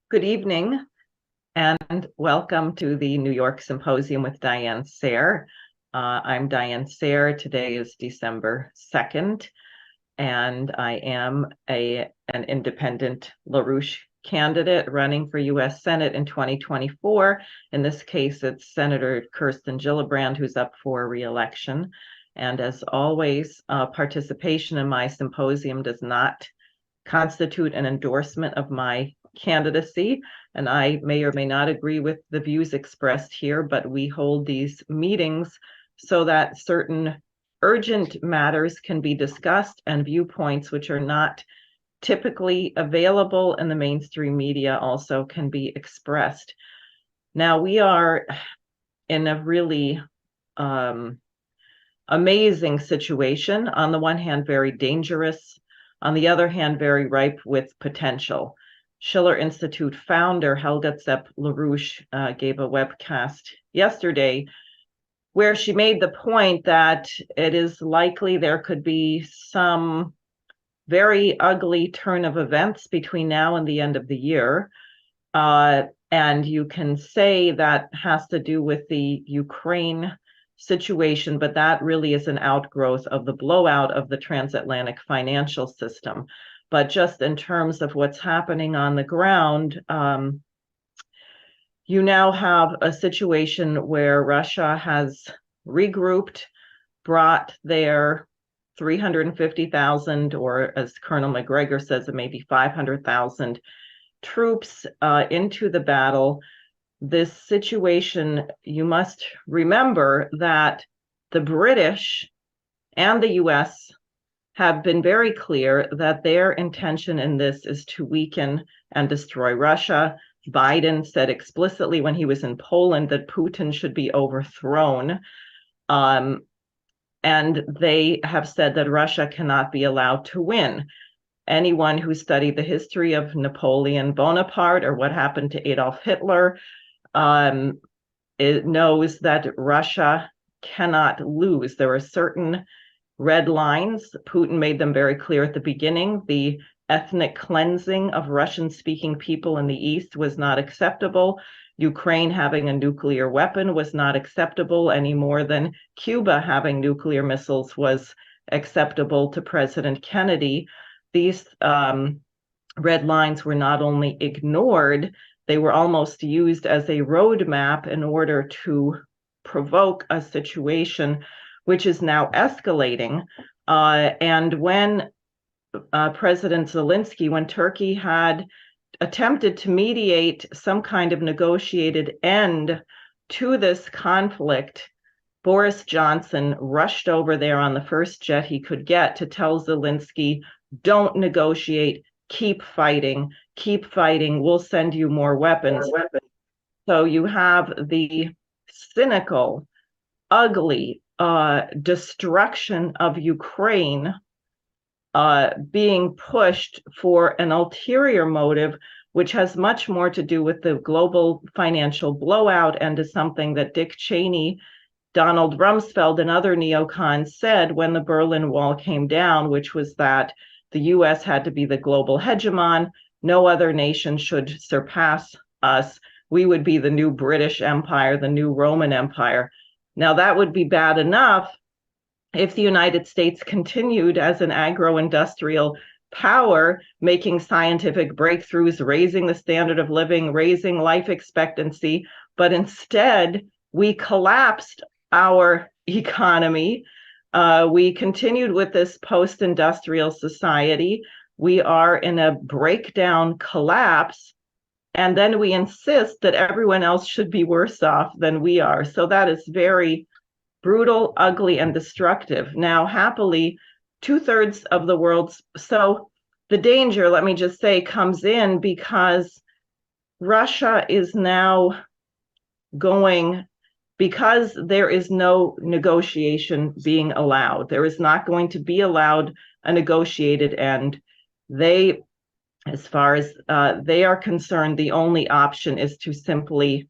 Good evening and welcome to the New York Symposium with Diane Sayre. I'm Diane Sayre. Today is December 2nd, and I am an independent LaRouche candidate running for U.S. Senate in 2024. In this case, it's Senator Kirsten Gillibrand who's up for re-election. And as always, participation in my symposium does not constitute an endorsement of my candidacy, and I may or may not agree with the views expressed here, but we hold these meetings so that certain urgent matters can be discussed and viewpoints which are not typically available in the mainstream media also can be expressed. Now, we are in a really amazing situation. On the one hand, very dangerous. On the other hand, very ripe with potential. Schiller Institute founder Helga Zepp-LaRouche gave a webcast yesterday where she made the point that it is likely there could be some very ugly turn of events between now and the end of the year. And you can say that has to do with the Ukraine situation, but that really is an outgrowth of the blowout of the transatlantic financial system. But just in terms of what's happening on the ground, you now have a situation where Russia has regrouped, brought their 350,000, or as Colonel McGregor says, it may be 500,000 troops into the battle. This situation, you must remember that the British and the US have been very clear that their intention in this is to weaken and destroy Russia. Biden said explicitly when he was in Poland that Putin should be overthrown. And they have said that Russia cannot be allowed to win. Anyone who studied the history of Napoleon Bonaparte or what happened to Adolf Hitler it knows that Russia cannot lose. There are certain red lines. Putin made them very clear at the beginning. The ethnic cleansing of Russian-speaking people in the East was not acceptable. Ukraine having a nuclear weapon was not acceptable any more than Cuba having nuclear missiles was acceptable to President Kennedy. These red lines were not only ignored, they were almost used as a roadmap in order to provoke a situation which is now escalating. And when President Zelensky, when Turkey had attempted to mediate some kind of negotiated end to this conflict, Boris Johnson rushed over there on the first jet he could get to tell Zelensky, don't negotiate, keep fighting, we'll send you more weapons. So you have the cynical, ugly destruction of Ukraine being pushed for an ulterior motive, which has much more to do with the global financial blowout and is something that Dick Cheney, Donald Rumsfeld, and other neocons said when the Berlin Wall came down, which was that the US had to be the global hegemon. No other nation should surpass us. We would be the new British Empire, the new Roman Empire. Now, that would be bad enough if the United States continued as an agro-industrial power, making scientific breakthroughs, raising the standard of living, raising life expectancy, but instead we collapsed our economy. We continued with this post-industrial society. We are in a breakdown collapse, and then we insist that everyone else should be worse off than we are. So that is very brutal, ugly, and destructive. Now, happily, 2/3 of the world's, so the danger, let me just say, comes in because Russia is now going, because there is no negotiation being allowed. There is not going to be allowed a negotiated end. They, as far as they are concerned, the only option is to simply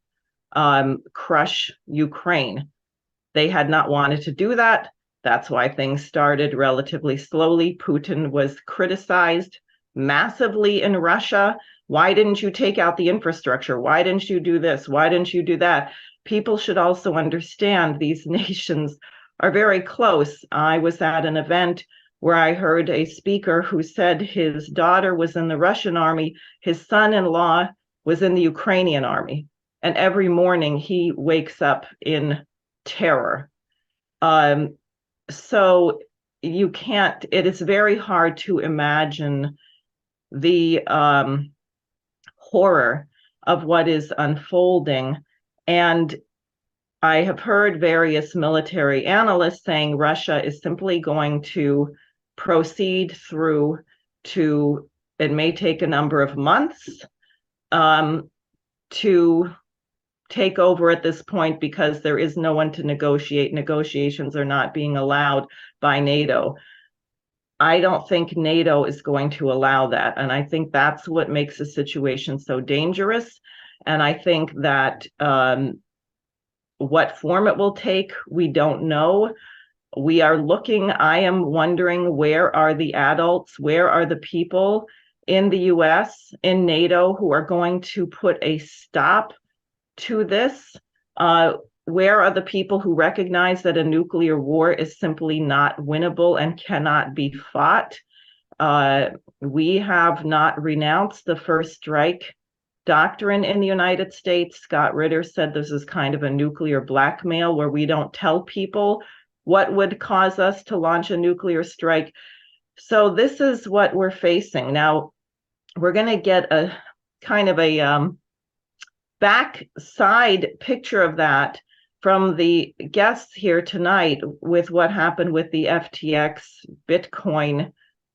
crush Ukraine. They had not wanted to do that. That's why things started relatively slowly. Putin was criticized massively in Russia. Why didn't you take out the infrastructure? Why didn't you do this? Why didn't you do that? People should also understand these nations are very close. I was at an event where I heard a speaker who said his daughter was in the Russian army, his son-in-law was in the Ukrainian army, and every morning he wakes up in terror. So you can't, it is very hard to imagine the horror of what is unfolding. And I have heard various military analysts saying Russia is simply going to proceed through to, it may take a number of months to take over at this point, because there is no one to negotiate. Negotiations are not being allowed by NATO. I don't think NATO is going to allow that. And I think that's what makes the situation so dangerous. And I think that what form it will take, we don't know. We are looking, I am wondering, where are the adults, where are the people in the US, in NATO, who are going to put a stop to this? Where are the people who recognize that a nuclear war is simply not winnable and cannot be fought? We have not renounced the first strike doctrine in the United States. Scott Ritter said this is kind of a nuclear blackmail, where we don't tell people what would cause us to launch a nuclear strike. So this is what we're facing. Now, we're going to get a kind of a backside picture of that from the guests here tonight, with what happened with the FTX Bitcoin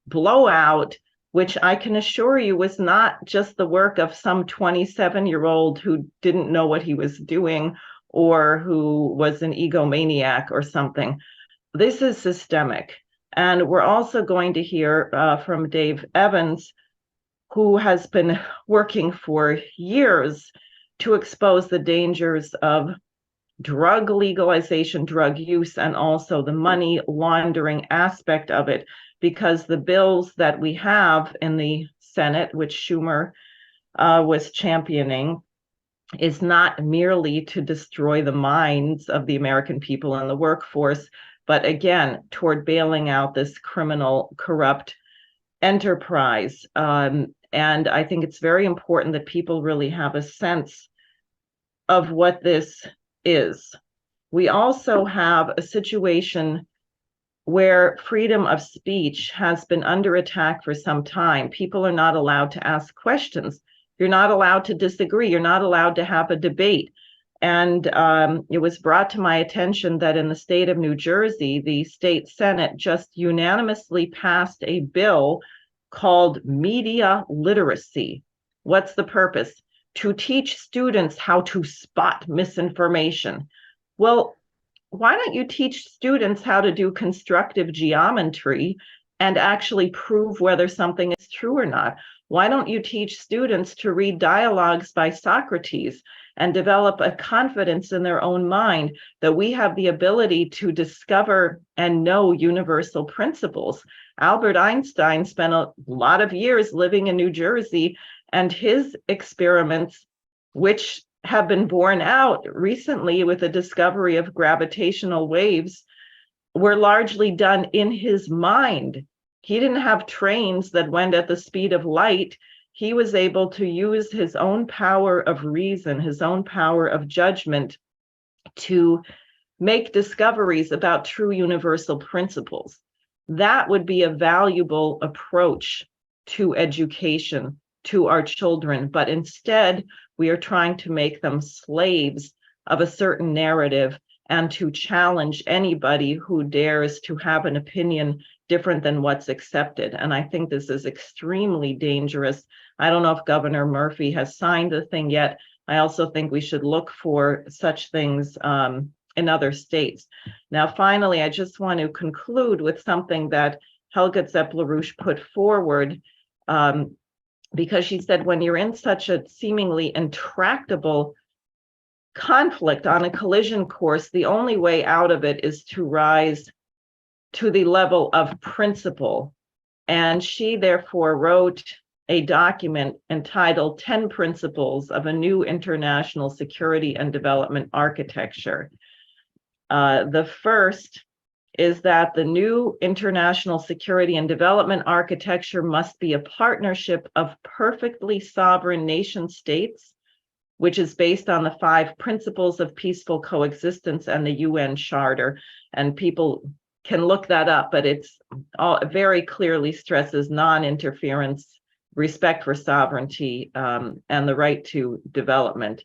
blowout, which I can assure you was not just the work of some 27-year-old who didn't know what he was doing or who was an egomaniac or something. This is systemic. And we're also going to hear from Dave Evans, who has been working for years to expose the dangers of drug legalization, drug use, and also the money laundering aspect of it, because the bills that we have in the Senate, which Schumer was championing, is not merely to destroy the minds of the American people and the workforce, but again, toward bailing out this criminal, corrupt enterprise. And I think it's very important that people really have a sense of what this is. We also have a situation where freedom of speech has been under attack for some time. People are not allowed to ask questions. You're not allowed to disagree. You're not allowed to have a debate. And it was brought to my attention that in the state of New Jersey, the state Senate just unanimously passed a bill called media literacy. What's the purpose? To teach students how to spot misinformation. Well, why don't you teach students how to do constructive geometry and actually prove whether something is true or not? Why don't you teach students to read dialogues by Socrates and develop a confidence in their own mind that we have the ability to discover and know universal principles? Albert Einstein spent a lot of years living in New Jersey, and his experiments, which have been borne out recently with the discovery of gravitational waves, were largely done in his mind. He didn't have trains that went at the speed of light. He was able to use his own power of reason, his own power of judgment, to make discoveries about true universal principles. That would be a valuable approach to education, to our children, but instead we are trying to make them slaves of a certain narrative and to challenge anybody who dares to have an opinion different than what's accepted. And I think this is extremely dangerous. I don't know if Governor Murphy has signed the thing yet. I also think we should look for such things in other states. Now, finally, I just want to conclude with something that Helga Zepp-LaRouche put forward, because she said, when you're in such a seemingly intractable conflict on a collision course, the only way out of it is to rise to the level of principle And she therefore wrote a document entitled 10 Principles of a New International Security and Development Architecture. The first is that the new international security and development architecture must be a partnership of perfectly sovereign nation states, which is based on the 5 principles of peaceful coexistence and the UN Charter. And people can look that up, but it's all very clearly stresses non-interference, respect for sovereignty, and the right to development.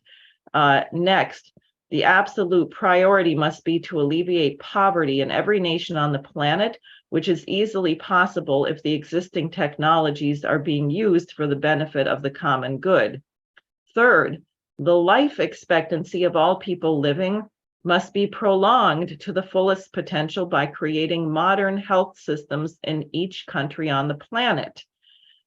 Next, the absolute priority must be to alleviate poverty in every nation on the planet, which is easily possible if the existing technologies are being used for the benefit of the common good. Third, the life expectancy of all people living must be prolonged to the fullest potential by creating modern health systems in each country on the planet.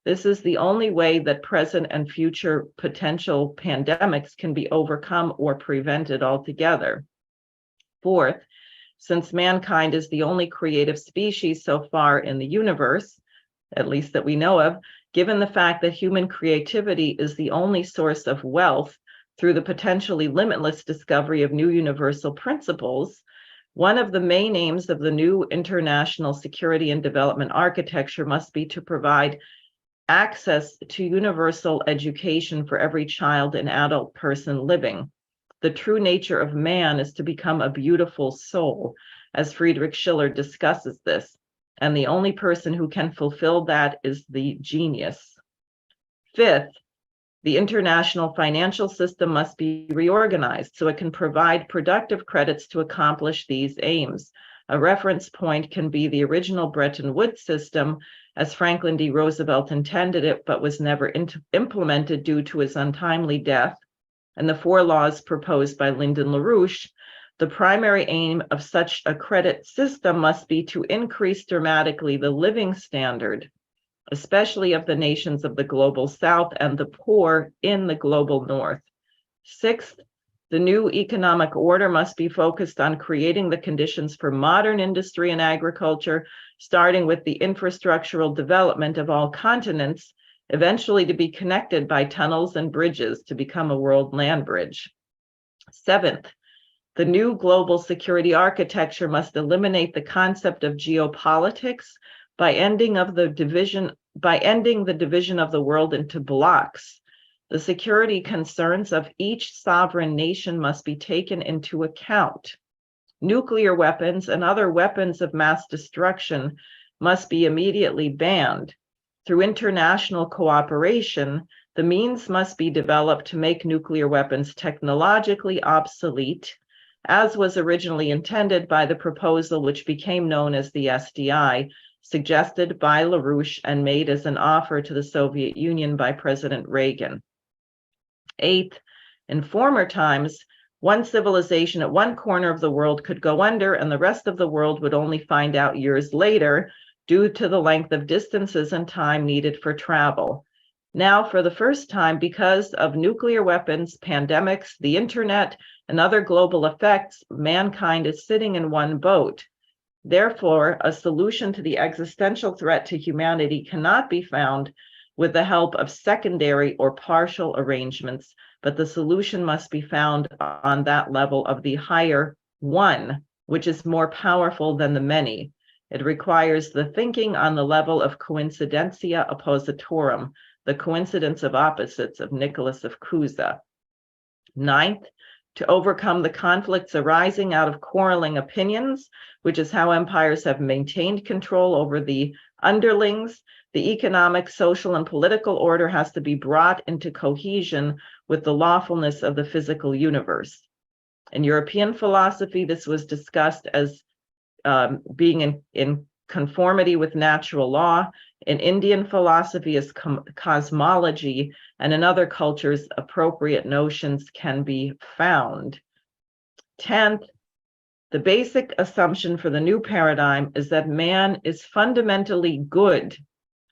This is the only way that present and future potential pandemics can be overcome or prevented altogether. Fourth, since mankind is the only creative species so far in the universe, at least that we know of, given the fact that human creativity is the only source of wealth through the potentially limitless discovery of new universal principles, one of the main aims of the new international security and development architecture must be to provide access to universal education for every child and adult person living. The true nature of man is to become a beautiful soul, as Friedrich Schiller discusses this, and the only person who can fulfill that is the genius. Fifth, the international financial system must be reorganized so it can provide productive credits to accomplish these aims. A reference point can be the original Bretton Woods system, as Franklin D. Roosevelt intended it, but was never implemented due to his untimely death, and the 4 laws proposed by Lyndon LaRouche. The primary aim of such a credit system must be to increase dramatically the living standard, especially of the nations of the global South and the poor in the global North. Sixth, the new economic order must be focused on creating the conditions for modern industry and agriculture, starting with the infrastructural development of all continents, eventually to be connected by tunnels and bridges to become a world land bridge. Seventh, the new global security architecture must eliminate the concept of geopolitics by ending the division of the world into blocks. The security concerns of each sovereign nation must be taken into account. Nuclear weapons and other weapons of mass destruction must be immediately banned. Through international cooperation, the means must be developed to make nuclear weapons technologically obsolete, as was originally intended by the proposal which became known as the SDI, suggested by LaRouche and made as an offer to the Soviet Union by President Reagan. Eighth, in former times, one civilization at one corner of the world could go under and the rest of the world would only find out years later due to the length of distances and time needed for travel. Now, for the first time, because of nuclear weapons, pandemics, the internet, and other global effects, mankind is sitting in one boat. Therefore, a solution to the existential threat to humanity cannot be found with the help of secondary or partial arrangements, but the solution must be found on that level of the higher one, which is more powerful than the many. It requires the thinking on the level of coincidentia oppositorum, the coincidence of opposites of Nicholas of Cusa. Ninth, to overcome the conflicts arising out of quarreling opinions, which is how empires have maintained control over the underlings, the economic, social, and political order has to be brought into cohesion with the lawfulness of the physical universe. In European philosophy, this was discussed as being in conformity with natural law. In Indian philosophy as cosmology, and in other cultures, appropriate notions can be found. 10th, the basic assumption for the new paradigm is that man is fundamentally good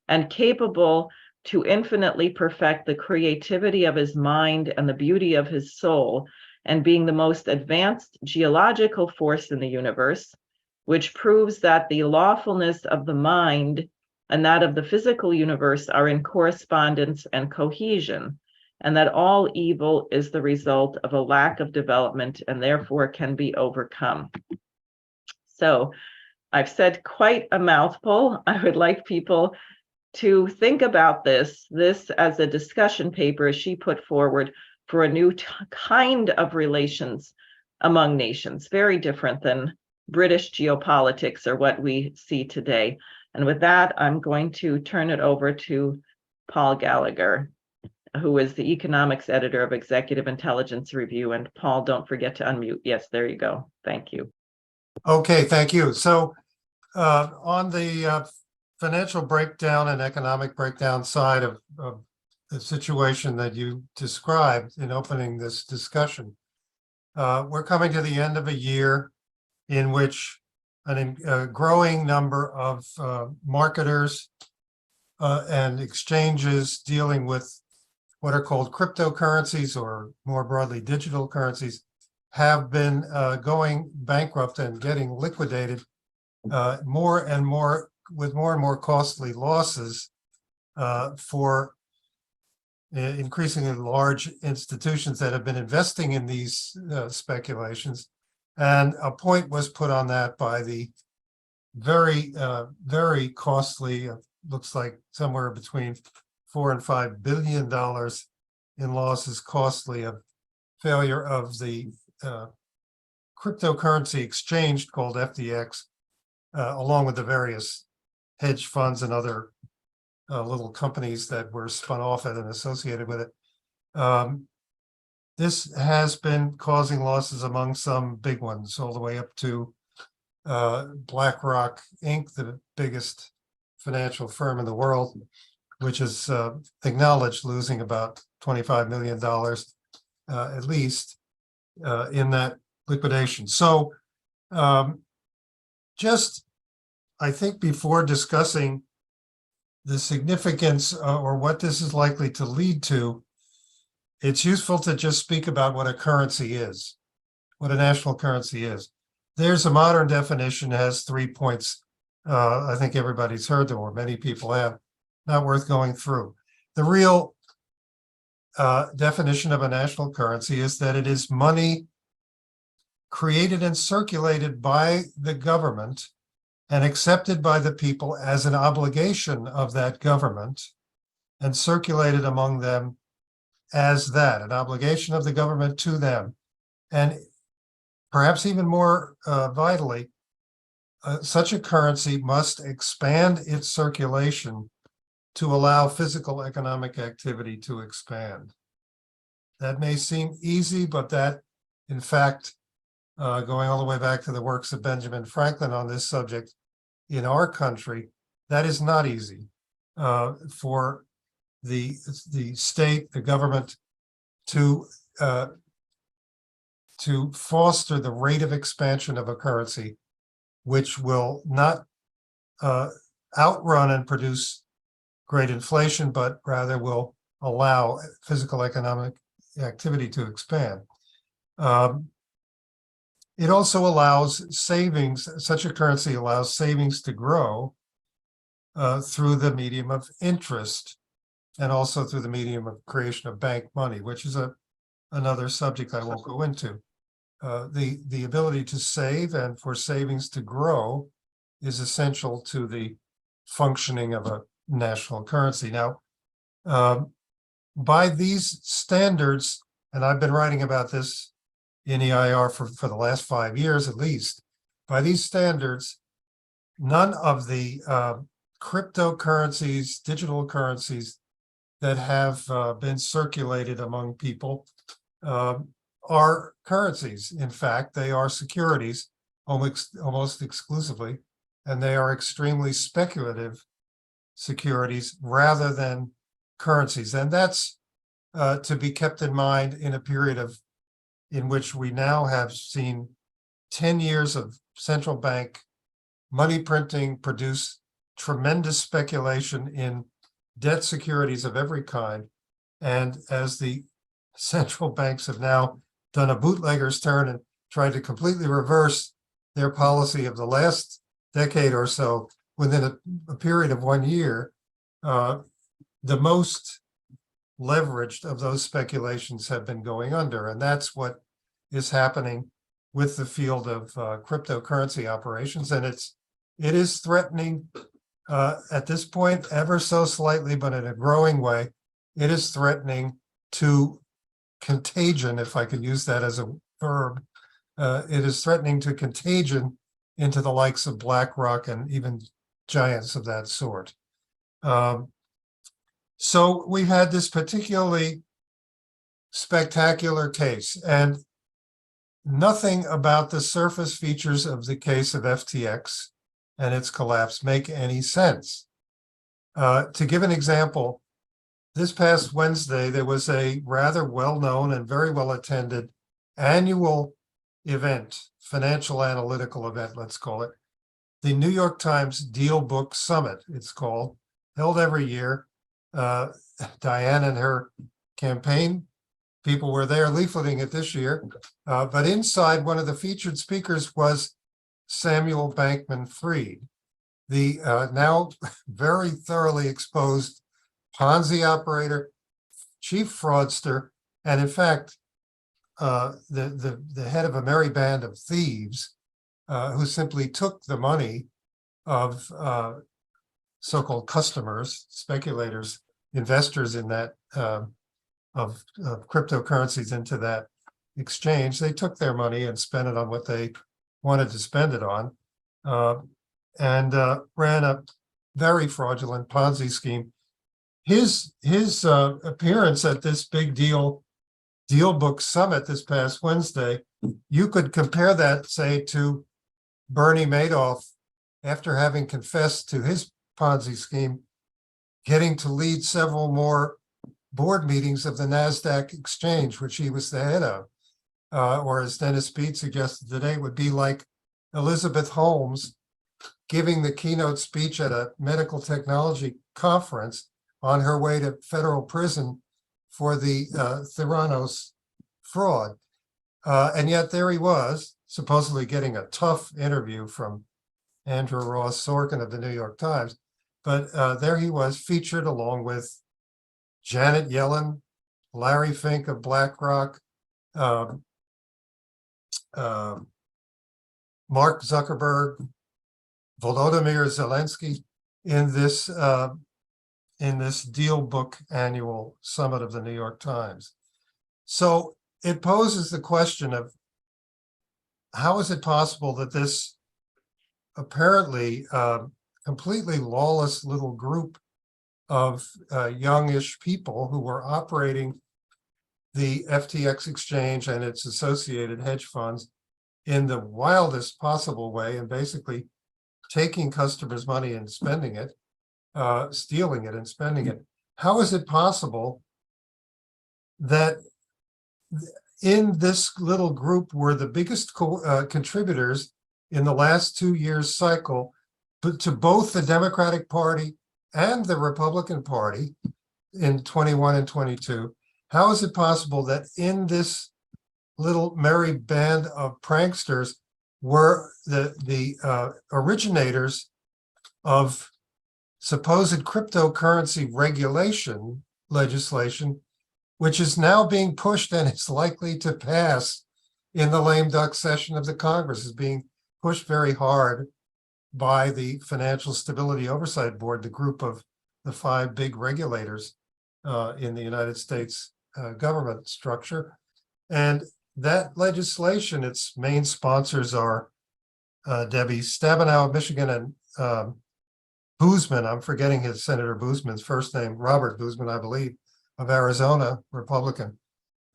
and capable to infinitely perfect the creativity of his mind and the beauty of his soul, and being the most advanced geological force in the universe, which proves that the lawfulness of the mind and that of the physical universe are in correspondence and cohesion, and that all evil is the result of a lack of development and therefore can be overcome. So I've said quite a mouthful. I would like people to think about this as a discussion paper, as she put forward, for a new kind of relations among nations, very different than British geopolitics or what we see today. And with that, I'm going to turn it over to Paul Gallagher, who is the economics editor of Executive Intelligence Review. And Paul, don't forget to unmute. Yes, there you go. Thank you. Okay, thank you. So on the financial breakdown and economic breakdown side of the situation that you described in opening this discussion, we're coming to the end of a year in which a growing number of marketers and exchanges dealing with what are called cryptocurrencies, or more broadly digital currencies, have been going bankrupt and getting liquidated more and more, with more and more costly losses for increasingly large institutions that have been investing in these speculations. And a point was put on that by the very, very costly, looks like somewhere between $4 and $5 billion in losses, costly, of failure of the cryptocurrency exchange called FTX, along with the various hedge funds and other little companies that were spun off it and associated with it. This has been causing losses among some big ones, all the way up to BlackRock Inc., the biggest financial firm in the world, which is acknowledged losing about $25 million at least in that liquidation. So just, I think, before discussing the significance or what this is likely to lead to, it's useful to just speak about what a currency is, what a national currency is. There's a modern definition, has 3 points. I think everybody's heard them, or many people have, not worth going through. The real definition of a national currency is that it is money created and circulated by the government and accepted by the people as an obligation of that government, and circulated among them as that, an obligation of the government to them. And perhaps even more vitally, such a currency must expand its circulation to allow physical economic activity to expand. That may seem easy, but that, in fact, going all the way back to the works of Benjamin Franklin on this subject in our country, that is not easy for the state, the government, to foster the rate of expansion of a currency, which will not outrun and produce great inflation, but rather will allow physical economic activity to expand. It also allows savings. Such a currency allows savings to grow through the medium of interest, and also through the medium of creation of bank money, which is another subject I won't go into. The ability to save and for savings to grow is essential to the functioning of a national currency. Now, by these standards, and I've been writing about this in EIR for the last 5 years at least, by these standards, none of the cryptocurrencies, digital currencies that have been circulated among people are currencies. In fact, they are securities almost exclusively, and they are extremely speculative securities rather than currencies. And that's to be kept in mind in a period in which we now have seen 10 years of central bank money printing produce tremendous speculation in debt securities of every kind. And as the central banks have now done a bootlegger's turn and tried to completely reverse their policy of the last decade or so, within a period of 1 year, the most leveraged of those speculations have been going under. And that's what is happening with the field of cryptocurrency operations. And it is threatening at this point, ever so slightly, but in a growing way, it is threatening to contagion, if I could use that as a verb. It is threatening to contagion into the likes of BlackRock and even giants of that sort. So we've had this particularly spectacular case, and nothing about the surface features of the case of FTX and its collapse make any sense. To give an example, this past Wednesday, there was a rather well-known and very well-attended annual event, financial analytical event, let's call it, the New York Times Deal Book Summit, it's called, held every year. Diane and her campaign people were there leafleting it this year, but inside, one of the featured speakers was Samuel Bankman-Fried, the now very thoroughly exposed Ponzi operator, chief fraudster, and in fact, the head of a merry band of thieves who simply took the money of so-called customers, speculators, investors in that of cryptocurrencies into that exchange. They took their money and spent it on what they wanted to spend it on, and ran a very fraudulent Ponzi scheme. His appearance at this big deal book summit this past Wednesday, you could compare that, say, to Bernie Madoff, after having confessed to his Ponzi scheme, getting to lead several more board meetings of the NASDAQ exchange, which he was the head of. Or as Dennis Speed suggested today, would be like Elizabeth Holmes giving the keynote speech at a medical technology conference on her way to federal prison for the Theranos fraud. And yet there he was, supposedly getting a tough interview from Andrew Ross Sorkin of the New York Times. But there he was, featured along with Janet Yellen, Larry Fink of BlackRock, Mark Zuckerberg, Volodymyr Zelensky in this Deal Book annual summit of the New York Times. So it poses the question of how is it possible that this apparently completely lawless little group of youngish people who were operating the FTX exchange and its associated hedge funds in the wildest possible way, and basically taking customers' money and spending it, stealing it and spending it. How is it possible that in this little group were the biggest contributors in the last 2 years cycle, but to both the Democratic Party and the Republican Party in 21 and 22? How is it possible that in this little merry band of pranksters were the originators of supposed cryptocurrency regulation legislation, which is now being pushed and is likely to pass in the lame duck session of the Congress, is being pushed very hard by the Financial Stability Oversight Board, the group of the 5 big regulators in the United States government structure. And that legislation, its main sponsors are Debbie Stabenow of Michigan and Boozman, I'm forgetting his Senator Boozman's first name, Robert Boozman, I believe, of Arizona, Republican.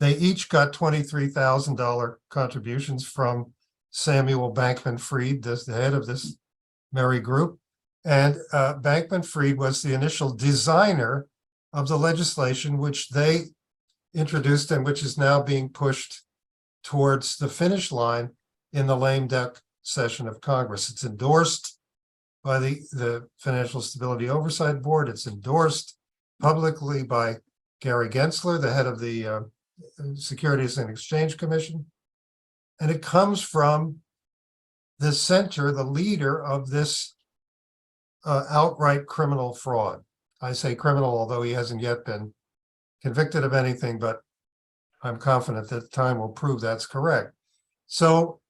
They each got $23,000 contributions from Samuel Bankman-Fried, the head of this merry group. And Bankman-Fried was the initial designer of the legislation which they introduced and which is now being pushed towards the finish line in the lame duck session of Congress. It's endorsed by the Financial Stability Oversight Board. It's endorsed publicly by Gary Gensler, the head of the Securities and Exchange Commission. And it comes from the center, the leader of this outright criminal fraud. I say criminal, although he hasn't yet been convicted of anything, but I'm confident that time will prove that's correct. So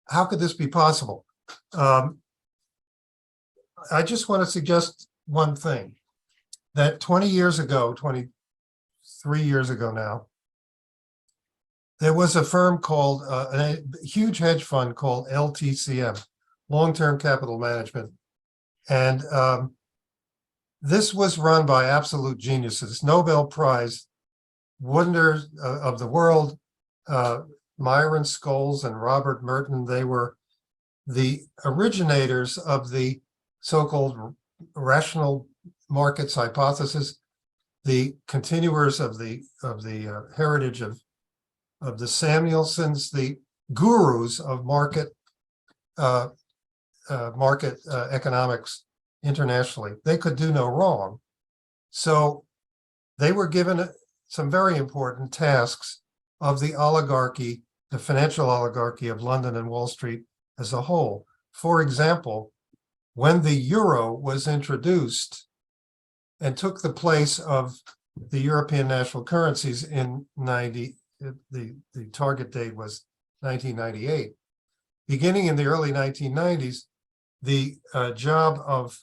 how could this be possible? I just want to suggest one thing, that 20 years ago, 23 years ago now, there was a firm called, a huge hedge fund called LTCM, Long-Term Capital Management. And this was run by absolute geniuses, Nobel Prize wonders of the world, Myron Scholes and Robert Merton. They were the originators of the so-called rational markets hypothesis, the continuers of the heritage of the Samuelsons, the gurus of market economics internationally. They could do no wrong. So they were given some very important tasks of the oligarchy, the financial oligarchy of London and Wall Street as a whole. For example, when the euro was introduced and took the place of the European national currencies in the target date was 1998. Beginning in the early 1990s, the job of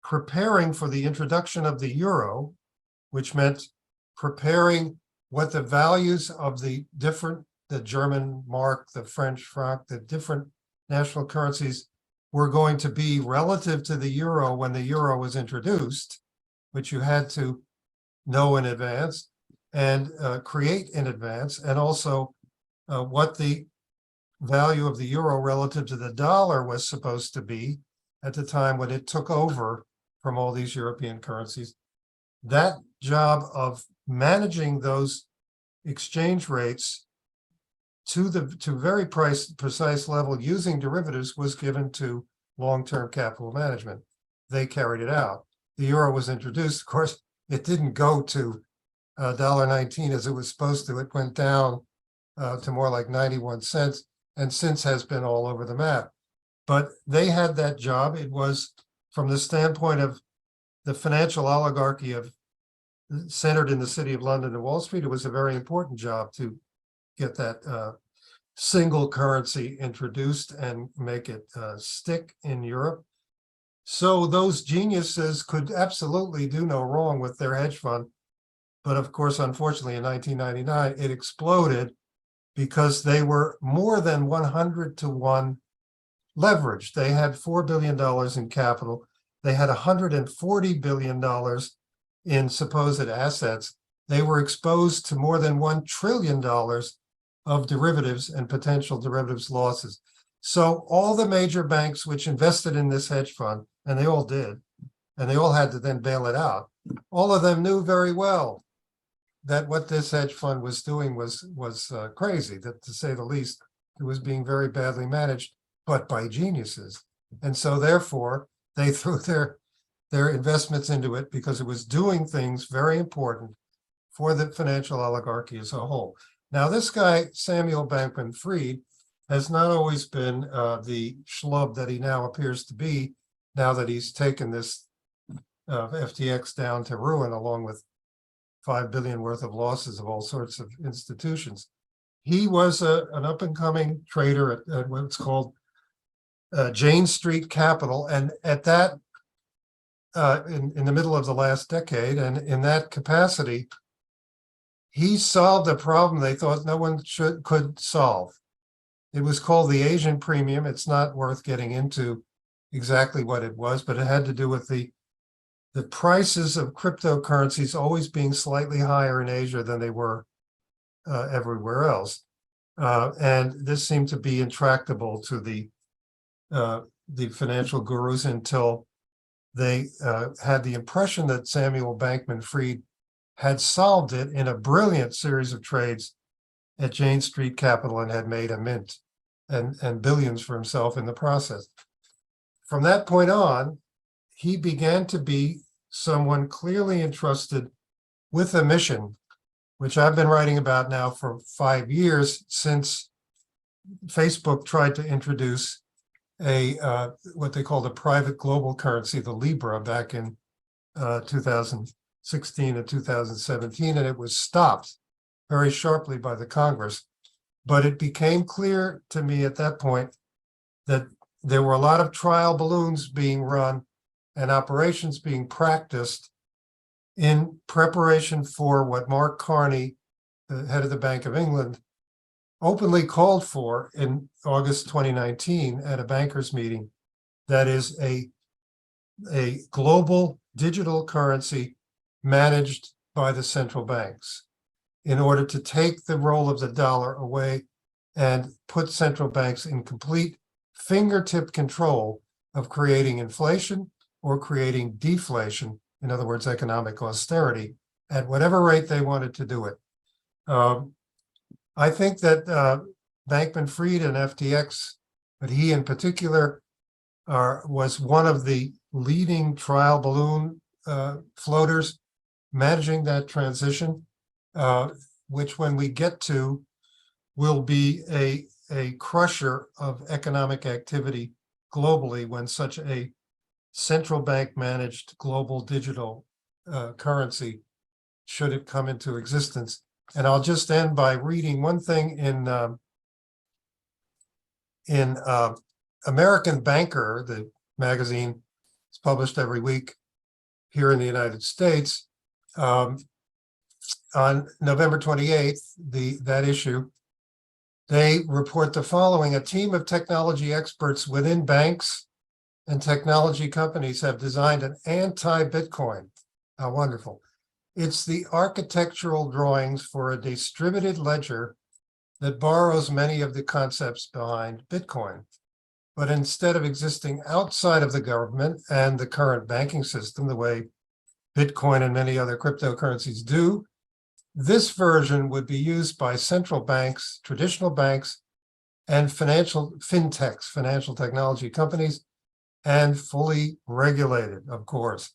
preparing for the introduction of the euro, which meant preparing what the values of the German mark, the French franc, the different national currencies were going to be relative to the euro when the euro was introduced, which you had to know in advance and create in advance, and also what the value of the euro relative to the dollar was supposed to be at the time when it took over from all these European currencies. That job of managing those exchange rates to very precise level using derivatives was given to long-term capital management. They carried it out. The euro was introduced. Of course, it didn't go to $1.19 as it was supposed to. It went down to more like 91 cents, and since has been all over the map. But they had that job. It was, from the standpoint of the financial oligarchy centered in the city of London and Wall Street, it was a very important job to get that single currency introduced and make it stick in Europe. So those geniuses could absolutely do no wrong with their hedge fund. But of course, unfortunately, in 1999, it exploded because they were more than 100 to 1 leveraged. They had $4 billion in capital. They had $140 billion in supposed assets. They were exposed to more than $1 trillion of derivatives and potential derivatives losses. So all the major banks which invested in this hedge fund, and they all did, and they all had to then bail it out, all of them knew very well that what this hedge fund was doing was crazy, that to say the least. It was being very badly managed, but by geniuses. And so therefore, they threw their investments into it because it was doing things very important for the financial oligarchy as a whole. Now, this guy, Samuel Bankman-Fried, has not always been the schlub that he now appears to be, now that he's taken this FTX down to ruin, along with $5 billion worth of losses of all sorts of institutions. He was an up-and-coming trader at what's called Jane Street Capital, and at that, in the middle of the last decade, and in that capacity, he solved a problem they thought no one could solve. It was called the Asian premium. It's not worth getting into exactly what it was, but it had to do with the prices of cryptocurrencies always being slightly higher in Asia than they were everywhere else. And this seemed to be intractable to the financial gurus until they had the impression that Samuel Bankman-Fried had solved it in a brilliant series of trades at Jane Street Capital and had made a mint and billions for himself in the process. From that point on, he began to be someone clearly entrusted with a mission, which I've been writing about now for 5 years, since Facebook tried to introduce what they called a private global currency, the Libra, back in 2016 and 2017, and it was stopped very sharply by the Congress. But it became clear to me at that point that there were a lot of trial balloons being run and operations being practiced in preparation for what Mark Carney, the head of the Bank of England, openly called for in August 2019 at a bankers meeting. That is a global digital currency managed by the central banks in order to take the role of the dollar away and put central banks in complete fingertip control of creating inflation or creating deflation, in other words, economic austerity, at whatever rate they wanted to do it. I think that Bankman-Fried and FTX, but he in particular, was one of the leading trial balloon floaters managing that transition, which when we get to will be a crusher of economic activity globally when such a central bank managed global digital currency, should it come into existence. And I'll just end by reading one thing in American Banker, the magazine is published every week here in the United States. On November 28th, that issue, they report the following: a team of technology experts within banks and technology companies have designed an anti-Bitcoin. How wonderful. It's the architectural drawings for a distributed ledger that borrows many of the concepts behind Bitcoin. But instead of existing outside of the government and the current banking system, the way Bitcoin and many other cryptocurrencies do, this version would be used by central banks, traditional banks, and fintechs, financial technology companies, and fully regulated, of course.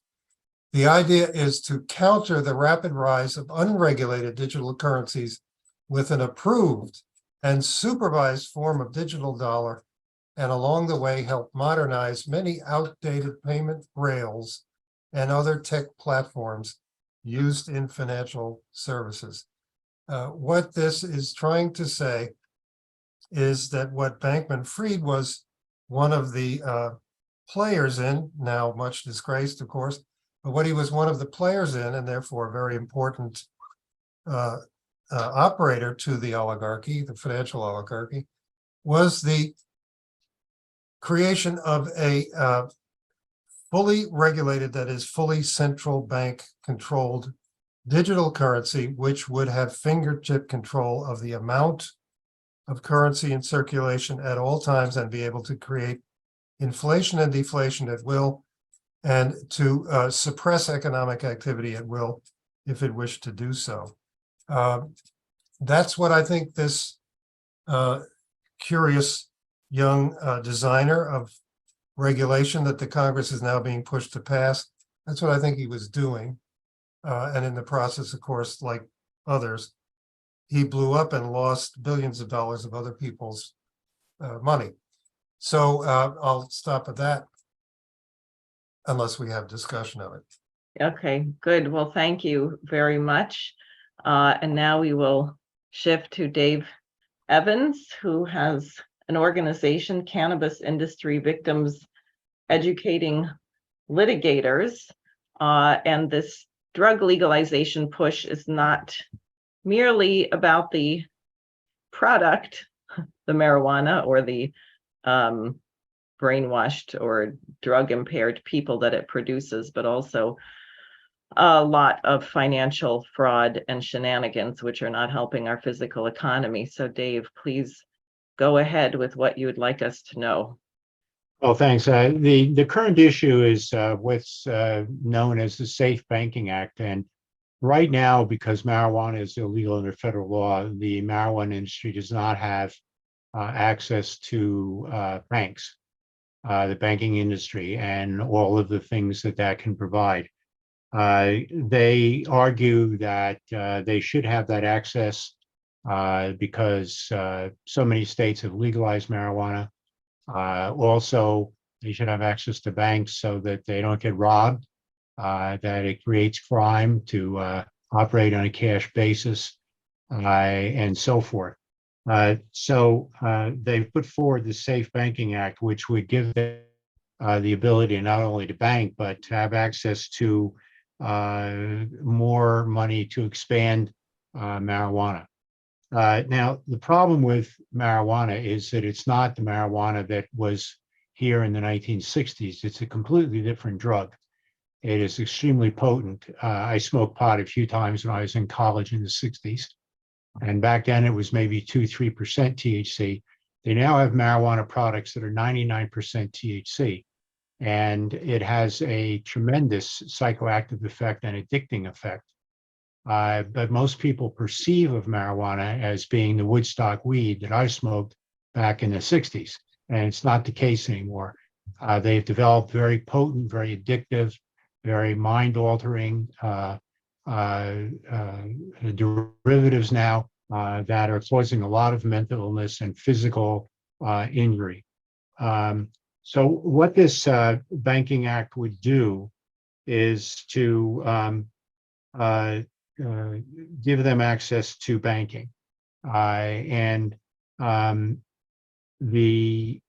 The idea is to counter the rapid rise of unregulated digital currencies with an approved and supervised form of digital dollar, and along the way help modernize many outdated payment rails and other tech platforms used in financial services. What this is trying to say is that what Bankman-Fried was one of the players in, now much disgraced, of course, but what he was one of the players in, and therefore a very important operator to the oligarchy, the financial oligarchy, was the creation of a fully regulated, that is fully central bank controlled digital currency, which would have fingertip control of the amount of currency in circulation at all times and be able to create inflation and deflation at will, and to suppress economic activity at will if it wished to do so. That's what I think this curious young designer of regulation that the Congress is now being pushed to pass, that's what I think he was doing. And in the process, of course, like others, he blew up and lost billions of dollars of other people's money. So I'll stop at that unless we have discussion of it. Okay, good. Well, thank you very much. And now we will shift to Dave Evans, who has an organization, Cannabis Industry Victims Educating Litigators. And this drug legalization push is not merely about the product, the marijuana, or the brainwashed or drug impaired people that it produces, but also a lot of financial fraud and shenanigans, which are not helping our physical economy. So Dave, please go ahead with what you would like us to know. Well, thanks. The current issue is what's known as the Safe Banking Act. And right now, because marijuana is illegal under federal law, the marijuana industry does not have access to banks, the banking industry, and all of the things that can provide. They argue that they should have that access because so many states have legalized marijuana. Also, they should have access to banks so that they don't get robbed, that it creates crime to operate on a cash basis, and so forth. They put forward the Safe Banking Act, which would give them the ability not only to bank, but to have access to more money to expand marijuana. Now, the problem with marijuana is that it's not the marijuana that was here in the 1960s. It's a completely different drug. It is extremely potent. I smoked pot a few times when I was in college in the 60s. And back then it was maybe 2-3% THC. They now have marijuana products that are 99% THC. And it has a tremendous psychoactive effect and addicting effect. But most people perceive of marijuana as being the Woodstock weed that I smoked back in the 60s. And it's not the case anymore. They've developed very potent, very addictive, very mind-altering derivatives now that are causing a lot of mental illness and physical injury. So what this Banking Act would do is to give them access to banking. The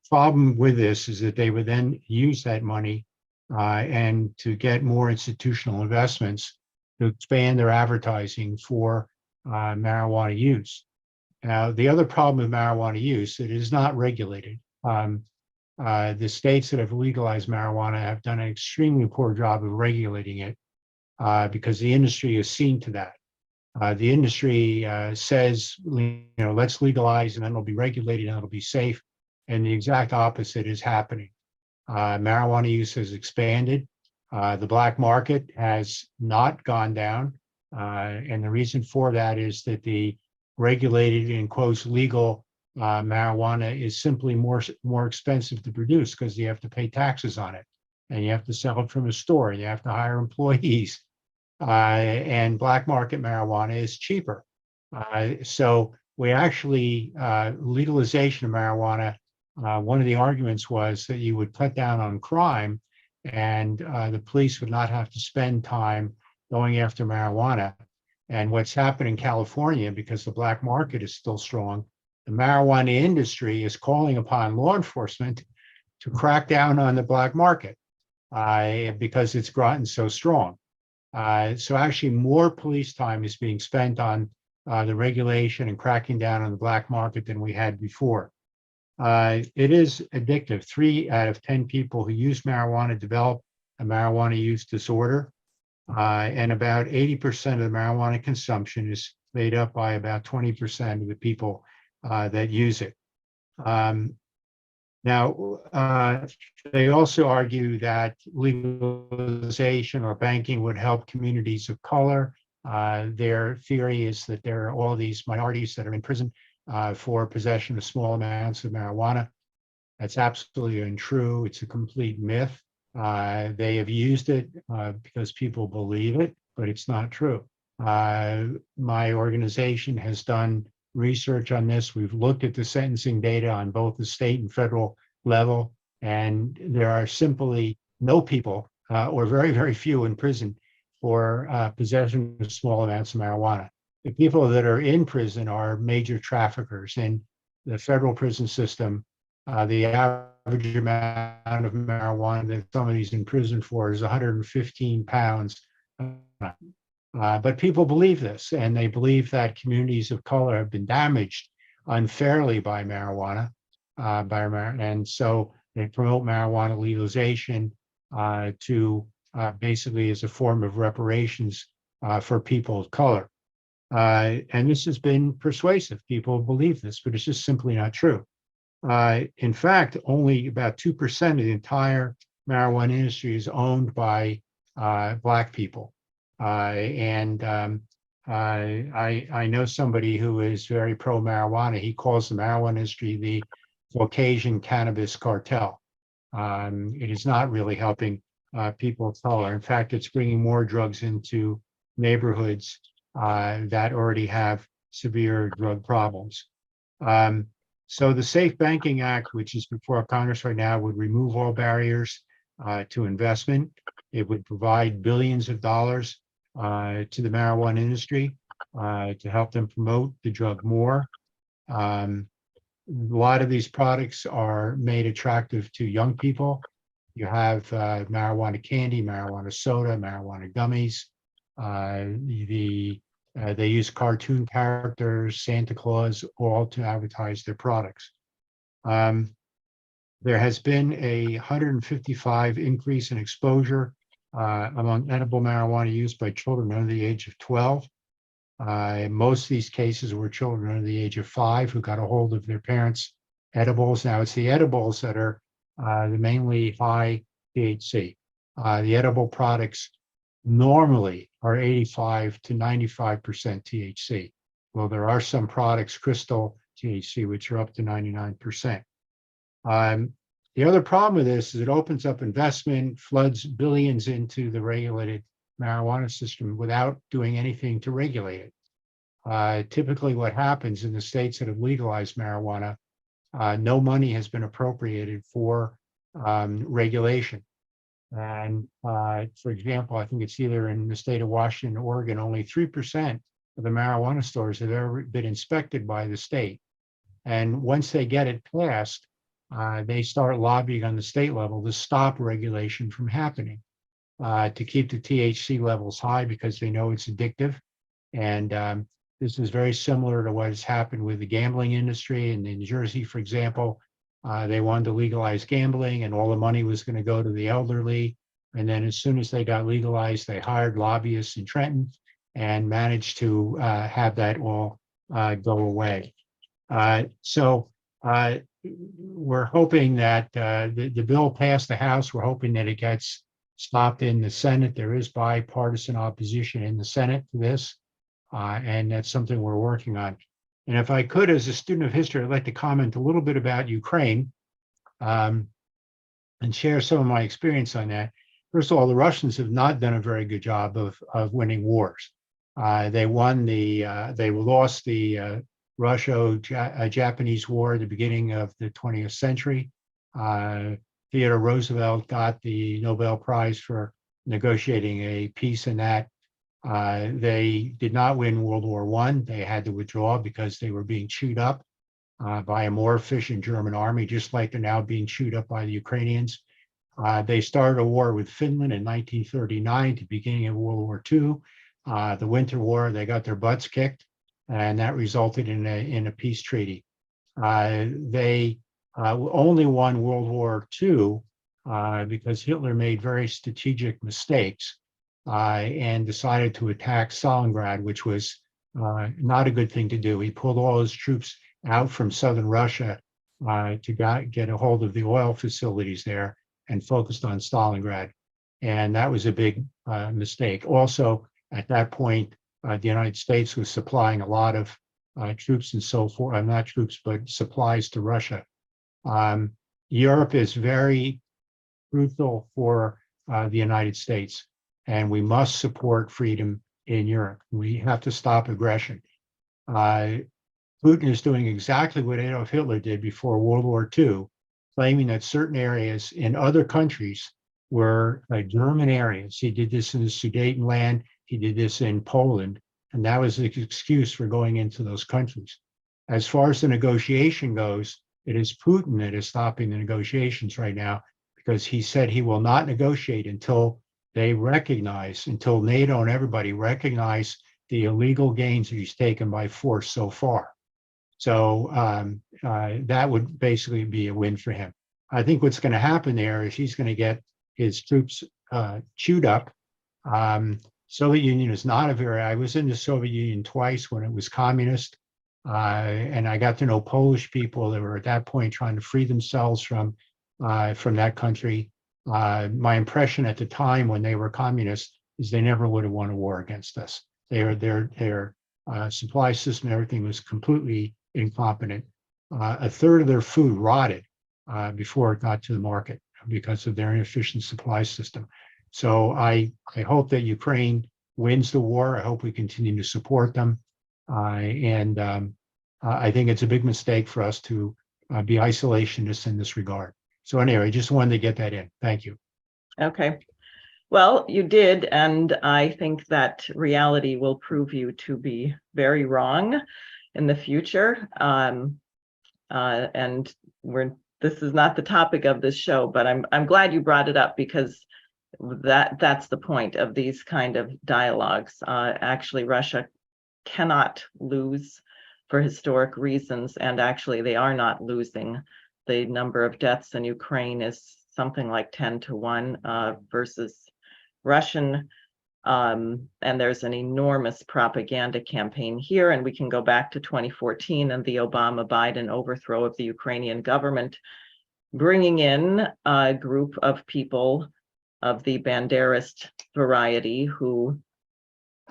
problem with this is that they would then use that money and to get more institutional investments to expand their advertising for marijuana use. Now, the other problem with marijuana use, it is not regulated. The states that have legalized marijuana have done an extremely poor job of regulating it because the industry has seen to that. The industry says, let's legalize and then it'll be regulated and it'll be safe. And the exact opposite is happening. Marijuana use has expanded. The black market has not gone down. And the reason for that is that the regulated, in quotes, legal marijuana is simply more expensive to produce because you have to pay taxes on it. And you have to sell it from a store. And you have to hire employees. And black market marijuana is cheaper. So we actually, legalization of marijuana, one of the arguments was that you would cut down on crime and the police would not have to spend time going after marijuana. And what's happened in California, because the black market is still strong, the marijuana industry is calling upon law enforcement to crack down on the black market because it's gotten so strong. So actually more police time is being spent on the regulation and cracking down on the black market than we had before. It is addictive. 3 out of 10 people who use marijuana develop a marijuana use disorder. And about 80% of the marijuana consumption is made up by about 20% of the people that use it. Now, they also argue that legalization or banking would help communities of color. Their theory is that there are all these minorities that are in prison for possession of small amounts of marijuana. That's absolutely untrue. It's a complete myth. They have used it because people believe it, but it's not true. My organization has done research on this. We've looked at the sentencing data on both the state and federal level, and there are simply no people or very, very few in prison for possession of small amounts of marijuana. The people that are in prison are major traffickers. In the federal prison system, the average amount of marijuana that somebody's in prison for is 115 pounds. But people believe this, and they believe that communities of color have been damaged unfairly by marijuana, and so they promote marijuana legalization to basically as a form of reparations for people of color. And this has been persuasive. People believe this, but it's just simply not true. In fact, only about 2% of the entire marijuana industry is owned by Black people. I know somebody who is very pro marijuana. He calls the marijuana industry the Caucasian cannabis cartel. It is not really helping people of color. In fact, it's bringing more drugs into neighborhoods that already have severe drug problems. So the Safe Banking Act, which is before Congress right now, would remove all barriers to investment. It would provide billions of dollars to the marijuana industry to help them promote the drug more. A lot of these products are made attractive to young people. You have marijuana candy, marijuana soda, marijuana gummies. They use cartoon characters, Santa Claus, all to advertise their products. There has been a 155 increase in exposure among edible marijuana use by children under the age of 12. Most of these cases were children under the age of 5 who got a hold of their parents' edibles. Now it's the edibles that are the mainly high THC. The edible products normally are 85 to 95% THC. Well, there are some products, crystal THC, which are up to 99%. The other problem with this is it opens up investment, floods billions into the regulated marijuana system without doing anything to regulate it. Typically what happens in the states that have legalized marijuana, no money has been appropriated for regulation. And for example, I think it's either in the state of Washington or Oregon, only 3% of the marijuana stores have ever been inspected by the state. And once they get it passed, they start lobbying on the state level to stop regulation from happening, to keep the THC levels high because they know it's addictive. And this is very similar to what has happened with the gambling industry. In New Jersey, for example, they wanted to legalize gambling and all the money was going to go to the elderly. And then as soon as they got legalized, they hired lobbyists in Trenton and managed to have that all go away. We're hoping that the bill passed the House. We're hoping that it gets stopped in the Senate. There is bipartisan opposition in the Senate to this, and that's something we're working on. And if I could, as a student of history, I'd like to comment a little bit about Ukraine and share some of my experience on that. First of all, the Russians have not done a very good job of winning wars. They lost the Russo-Japanese War at the beginning of the 20th century. Theodore Roosevelt got the Nobel Prize for negotiating a peace in that. They did not win World War I. They had to withdraw because they were being chewed up by a more efficient German army, just like they're now being chewed up by the Ukrainians. They started a war with Finland in 1939 to the beginning of World War II. The Winter War, they got their butts kicked, and that resulted in a peace treaty. They only won World War II because Hitler made very strategic mistakes and decided to attack Stalingrad, which was not a good thing to do. He pulled all his troops out from southern Russia to get a hold of the oil facilities there and focused on Stalingrad. And that was a big mistake. Also, at that point, the United States was supplying a lot of troops and so forth, not troops, but supplies to Russia. Europe is very crucial for the United States, and we must support freedom in Europe. We have to stop aggression. Putin is doing exactly what Adolf Hitler did before World War II, claiming that certain areas in other countries were German areas. He did this in the Sudetenland. He did this in Poland, and that was the excuse for going into those countries. As far as the negotiation goes, it is Putin that is stopping the negotiations right now because he said he will not negotiate until they recognize, until NATO and everybody recognize the illegal gains that he's taken by force so far. So that would basically be a win for him. I think what's going to happen there is he's going to get his troops chewed up. Soviet Union is not I was in the Soviet Union twice when it was communist, and I got to know Polish people that were at that point trying to free themselves from that country. My impression at the time when they were communist is they never would have won a war against us. Their supply system, everything was completely incompetent. A third of their food rotted before it got to the market because of their inefficient supply system. So I hope that Ukraine wins the war. I hope we continue to support them. I think it's a big mistake for us to be isolationists in this regard. So anyway, just wanted to get that in. Thank you. Okay. Well, you did, and I think that reality will prove you to be very wrong in the future. And this is not the topic of this show, but I'm glad you brought it up, because that's the point of these kind of dialogues. Actually, Russia cannot lose for historic reasons, and actually they are not losing. The number of deaths in Ukraine is something like 10-1 versus Russian, and there's an enormous propaganda campaign here, and we can go back to 2014 and the Obama-Biden overthrow of the Ukrainian government, bringing in a group of people of the Banderist variety who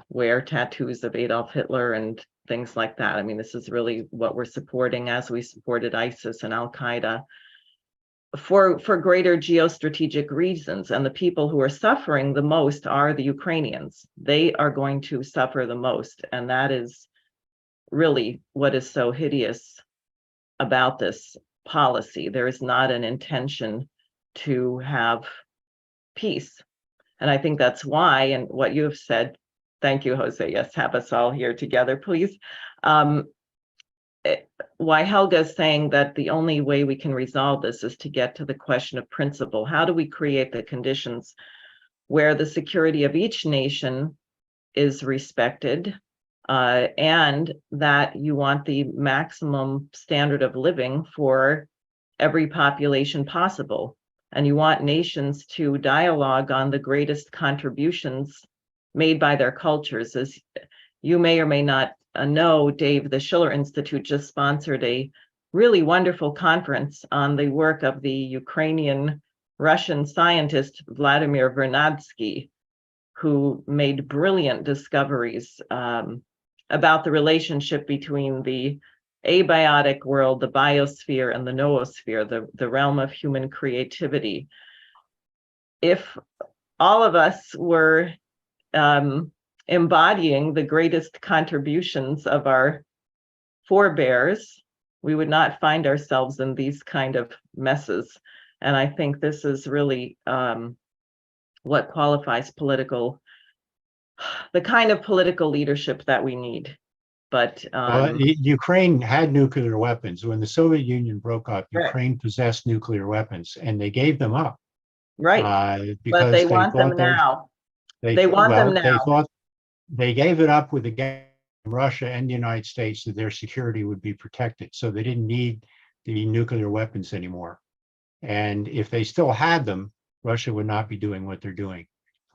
wear tattoos of Adolf Hitler and things like that. I mean, this is really what we're supporting, as we supported ISIS and Al-Qaeda, for greater geostrategic reasons. And the people who are suffering the most are the Ukrainians. They are going to suffer the most. And that is really what is so hideous about this policy. There is not an intention to have peace. And I think that's why, and what you have said, thank you, Jose. Yes, have us all here together, please. Why Helga is saying that the only way we can resolve this is to get to the question of principle. How do we create the conditions where the security of each nation is respected, and that you want the maximum standard of living for every population possible? And you want nations to dialogue on the greatest contributions made by their cultures. As you may or may not know, Dave, the Schiller Institute just sponsored a really wonderful conference on the work of the Ukrainian Russian scientist Vladimir Vernadsky, who made brilliant discoveries about the relationship between the abiotic world, the biosphere, and the noosphere, the realm of human creativity. If all of us were embodying the greatest contributions of our forebears, we would not find ourselves in these kind of messes. And I think this is really what qualifies the kind of political leadership that we need. But Ukraine had nuclear weapons. When the Soviet Union broke up, Ukraine possessed nuclear weapons, and they gave them up. Right. Because but they want them now. They want them now. They thought they gave it up with the gap from Russia and the United States, that their security would be protected. So they didn't need the nuclear weapons anymore. And if they still had them, Russia would not be doing what they're doing.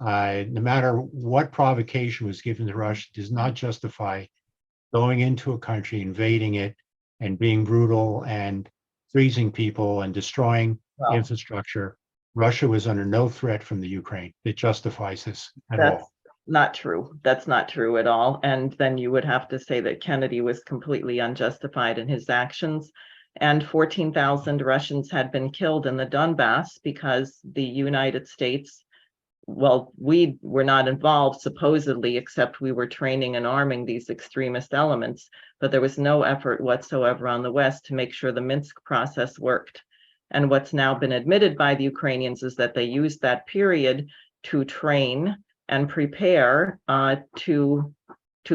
No matter what provocation was given to Russia, does not justify going into a country, invading it, and being brutal and freezing people and destroying infrastructure. Russia was under no threat from the Ukraine that justifies this at all. Not true. That's not true at all. And then you would have to say that Kennedy was completely unjustified in his actions. And 14,000 Russians had been killed in the Donbass because the United States, well, we were not involved supposedly, except we were training and arming these extremist elements, but there was no effort whatsoever on the West to make sure the Minsk process worked. And what's now been admitted by the Ukrainians is that they used that period to train and prepare to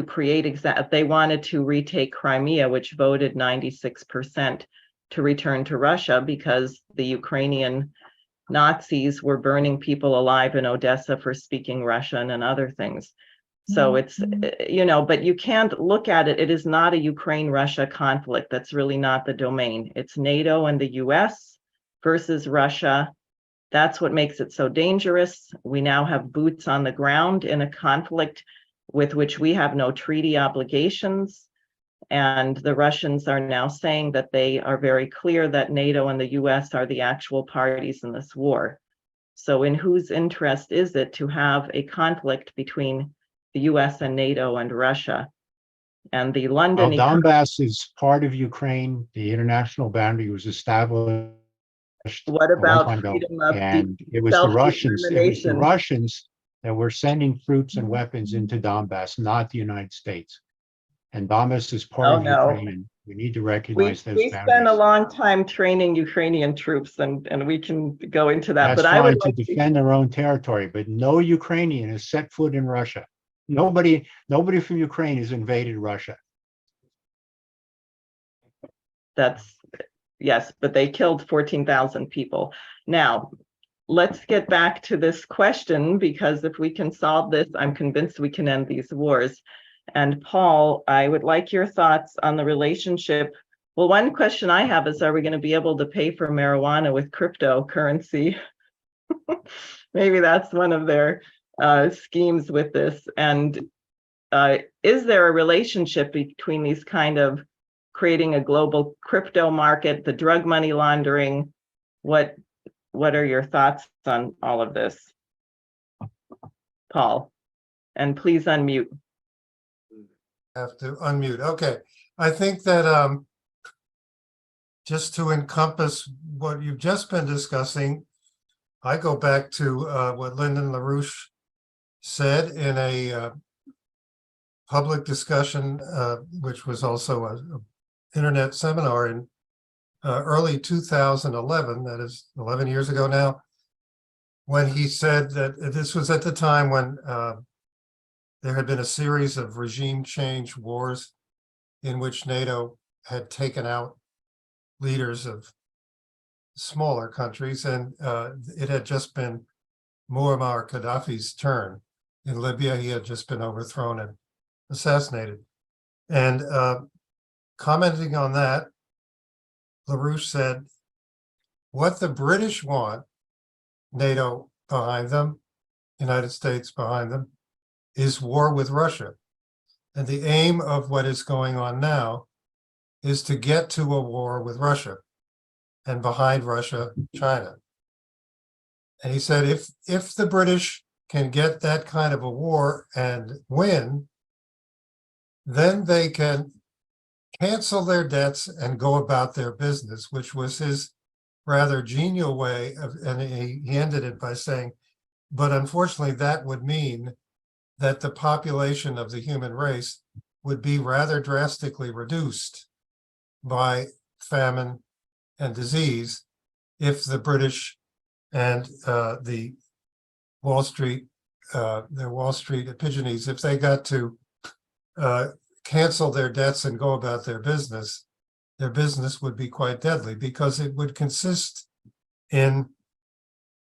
create they wanted to retake Crimea, which voted 96% to return to Russia, because the Ukrainian Nazis were burning people alive in Odessa for speaking Russian and other things. So it's, but you can't look at it. It is not a Ukraine-Russia conflict. That's really not the domain. It's NATO and the US versus Russia. That's what makes it so dangerous. We now have boots on the ground in a conflict with which we have no treaty obligations. And the Russians are now saying that they are very clear that NATO and the US are the actual parties in this war. So in whose interest is it to have a conflict between the US and NATO and Russia? And the London... Well, Donbass is part of Ukraine. The international boundary was established. What about freedom of and it was the Russians that were sending troops and weapons into Donbass, not the United States. And Donbass is part of Ukraine. We need to We recognize those spent a boundaries. long time training Ukrainian troops, and we can go into that. That's But I would fine to like to, defend their own territory, but no Ukrainian has set foot in Russia. Nobody from Ukraine has invaded Russia. that's, yes, but they killed 14,000 people. Now, let's get back to this question, because if we can solve this, I'm convinced we can end these wars. And Paul, I would like your thoughts on the relationship. Well, one question I have is, are we going to be able to pay for marijuana with cryptocurrency? Maybe that's one of their schemes with this. And is there a relationship between these kind of creating a global crypto market, the drug money laundering? What are your thoughts on all of this, Paul? And please unmute. Have to unmute. Okay. I think that just to encompass what you've just been discussing, I go back to what Lyndon LaRouche said in a public discussion, which was also an internet seminar in early 2011, that is 11 years ago now, when he said that this was at the time when there had been a series of regime change wars in which NATO had taken out leaders of smaller countries, and it had just been Muammar Gaddafi's turn. In Libya, he had just been overthrown and assassinated. And commenting on that, LaRouche said, what the British want, NATO behind them, United States behind them, is war with Russia. And the aim of what is going on now is to get to a war with Russia, and behind Russia, China. And he said, if the British can get that kind of a war and win, then they can cancel their debts and go about their business, which was his rather genial way of, and he ended it by saying, but unfortunately that would mean that the population of the human race would be rather drastically reduced by famine and disease if the British and the Wall Street, their Wall Street Epigenes, if they got to cancel their debts and go about their business would be quite deadly, because it would consist in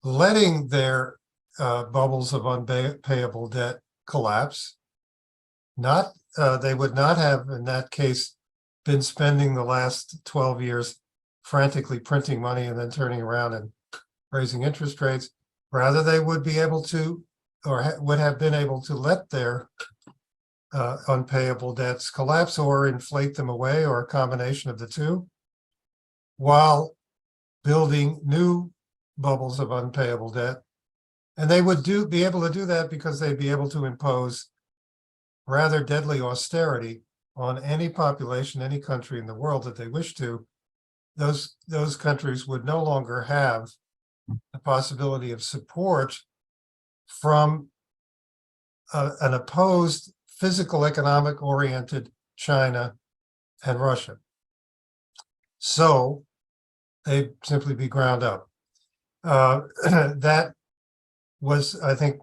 letting their bubbles of unpayable debt collapse. Not, they would not have, in that case, been spending the last 12 years frantically printing money and then turning around and raising interest rates. Rather, they would be able to, or would have been able to, let their unpayable debts collapse or inflate them away, or a combination of the two, while building new bubbles of unpayable debt. And they would be able to do that because they'd be able to impose rather deadly austerity on any population, any country in the world that they wish to. Those countries would no longer have the possibility of support from an opposed physical economic oriented China and Russia. So they'd simply be ground up. That was, I think,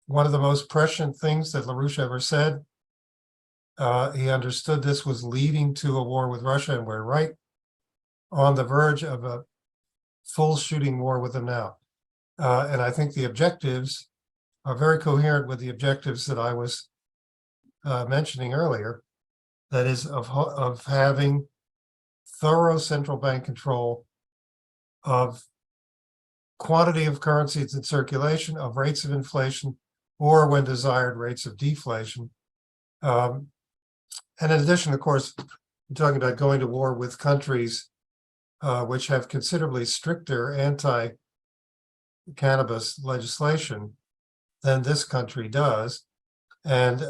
one of the most prescient things that LaRouche ever said. He understood this was leading to a war with Russia, and we're right on the verge of a full shooting war with them now. And I think the objectives are very coherent with the objectives that I was mentioning earlier, that is of having thorough central bank control of quantity of currencies in circulation, of rates of inflation, or when desired, rates of deflation. And in addition, of course, we're talking about going to war with countries which have considerably stricter anti-cannabis legislation than this country does, and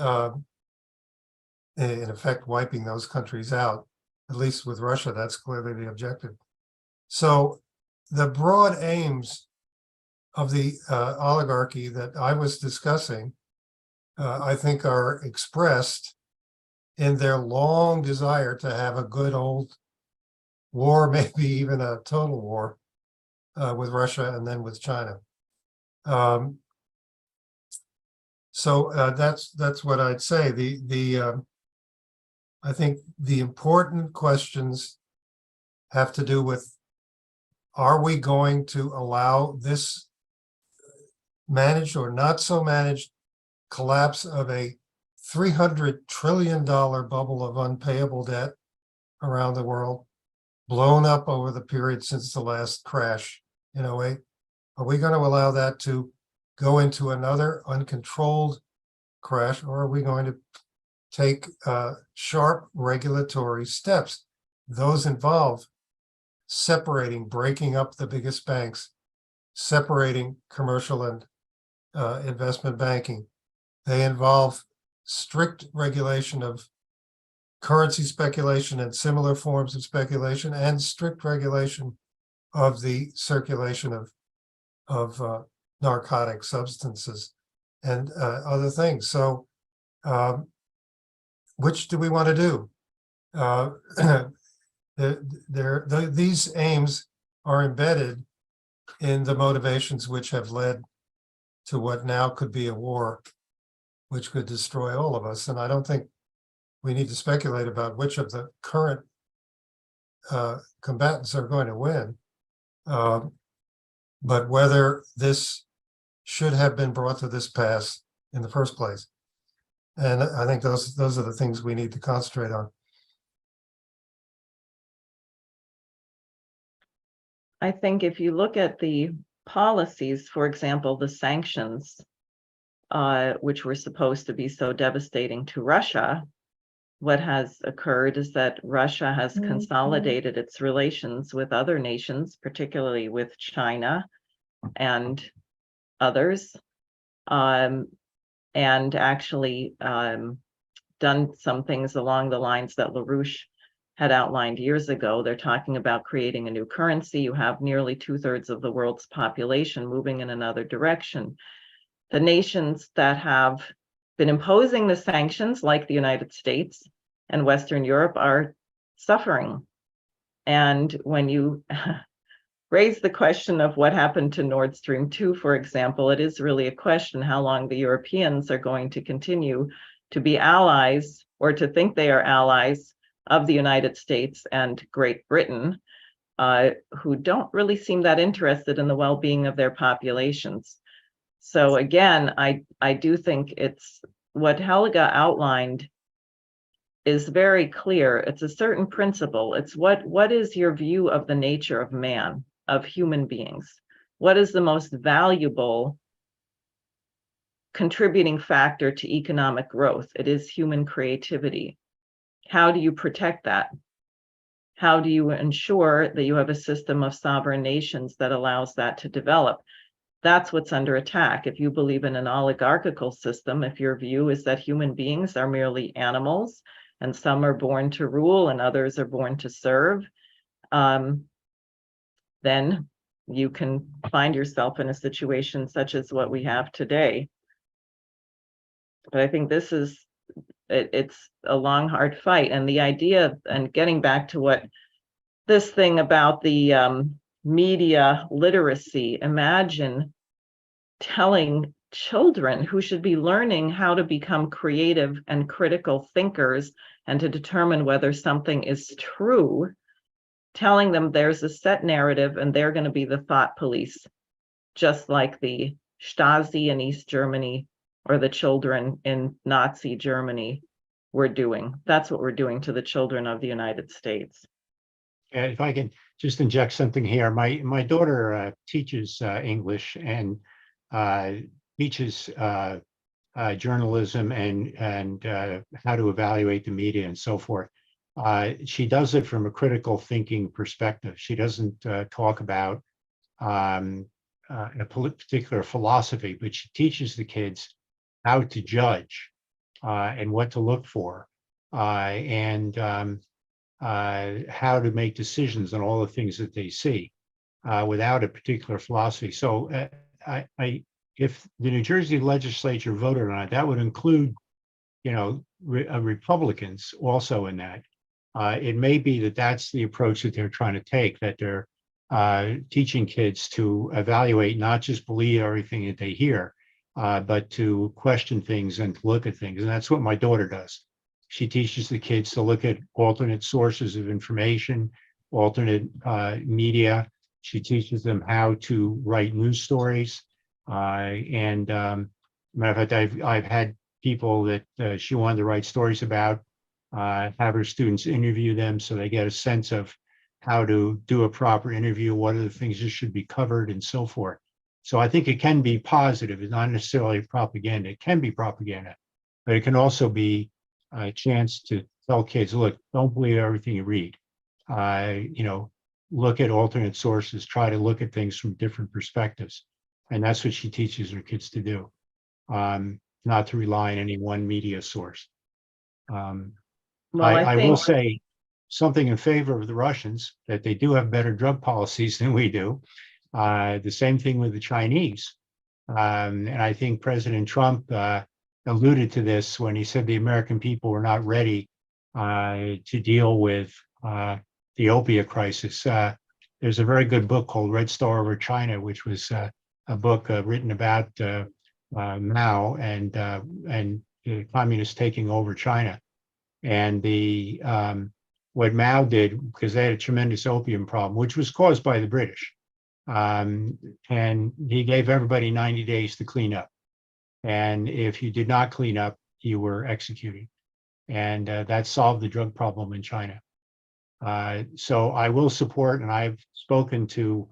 in effect wiping those countries out. At least with Russia, that's clearly the objective. So the broad aims of the oligarchy that I was discussing, I think, are expressed in their long desire to have a good old war, maybe even a total war with Russia and then with China. So that's what I'd say. I think the important questions have to do with, are we going to allow this managed or not so managed collapse of a $300 trillion bubble of unpayable debt around the world, blown up over the period since the last crash in '08? Are we going to allow that to go into another uncontrolled crash, or are we going to take sharp regulatory steps? Those involve separating, breaking up the biggest banks, separating commercial and investment banking. They involve strict regulation of currency speculation and similar forms of speculation, and strict regulation of the circulation of narcotic substances and other things. So which do we want to do? These aims are embedded in the motivations which have led to what now could be a war, which could destroy all of us. And I don't think we need to speculate about which of the current combatants are going to win, but whether this should have been brought to this pass in the first place. And I think those are the things we need to concentrate on. I think if you look at the policies, for example, the sanctions, which were supposed to be so devastating to Russia, what has occurred is that Russia has consolidated its relations with other nations, particularly with China and others, and actually done some things along the lines that LaRouche had outlined years ago. They're talking about creating a new currency. You have nearly 2/3 of the world's population moving in another direction. The nations that have been imposing the sanctions, like the United States and Western Europe, are suffering. And when you raise the question of what happened to Nord Stream 2, for example, it is really a question how long the Europeans are going to continue to be allies, or to think they are allies, of the United States and Great Britain, who don't really seem that interested in the well-being of their populations. So again, I do think it's what Helga outlined is very clear. It's a certain principle. It's what is your view of the nature of man, of human beings? What is the most valuable contributing factor to economic growth? It is human creativity. How do you protect that? How do you ensure that you have a system of sovereign nations that allows that to develop? That's what's under attack. If you believe in an oligarchical system, if your view is that human beings are merely animals and some are born to rule and others are born to serve, then you can find yourself in a situation such as what we have today. But I think this is, it's a long, hard fight. And the idea, and getting back to what this thing about the media literacy, imagine telling children who should be learning how to become creative and critical thinkers and to determine whether something is true, telling them there's a set narrative and they're going to be the thought police, just like the Stasi in East Germany or the children in Nazi Germany were doing. That's what we're doing to the children of the United States. If I can just inject something here, my daughter teaches English and teaches journalism and how to evaluate the media and so forth. She does it from a critical thinking perspective. She doesn't talk about a particular philosophy, but she teaches the kids how to judge and what to look for and how to make decisions on all the things that they see without a particular philosophy. So if the New Jersey legislature voted on it, that would include Republicans also in that. It may be that that's the approach that they're trying to take, that they're teaching kids to evaluate, not just believe everything that they hear, but to question things and to look at things. And that's what my daughter does. She teaches the kids to look at alternate sources of information, alternate media. She teaches them how to write news stories. Matter of fact, I've had people that she wanted to write stories about, have her students interview them so they get a sense of how to do a proper interview, what are the things that should be covered, and so forth. So I think it can be positive. It's not necessarily propaganda. It can be propaganda, but it can also be a chance to tell kids, look, don't believe everything you read. Look at alternate sources, try to look at things from different perspectives. And that's what she teaches her kids to do, not to rely on any one media source. I will say something in favor of the Russians, that they do have better drug policies than we do. The same thing with the Chinese. And I think President Trump alluded to this when he said the American people were not ready to deal with the opiate crisis. There's a very good book called Red Star Over China, which was a book written about Mao and the communists taking over China. And what Mao did, because they had a tremendous opium problem, which was caused by the British. And he gave everybody 90 days to clean up. And if you did not clean up, you were executed. And that solved the drug problem in China. So I will support, and I've spoken to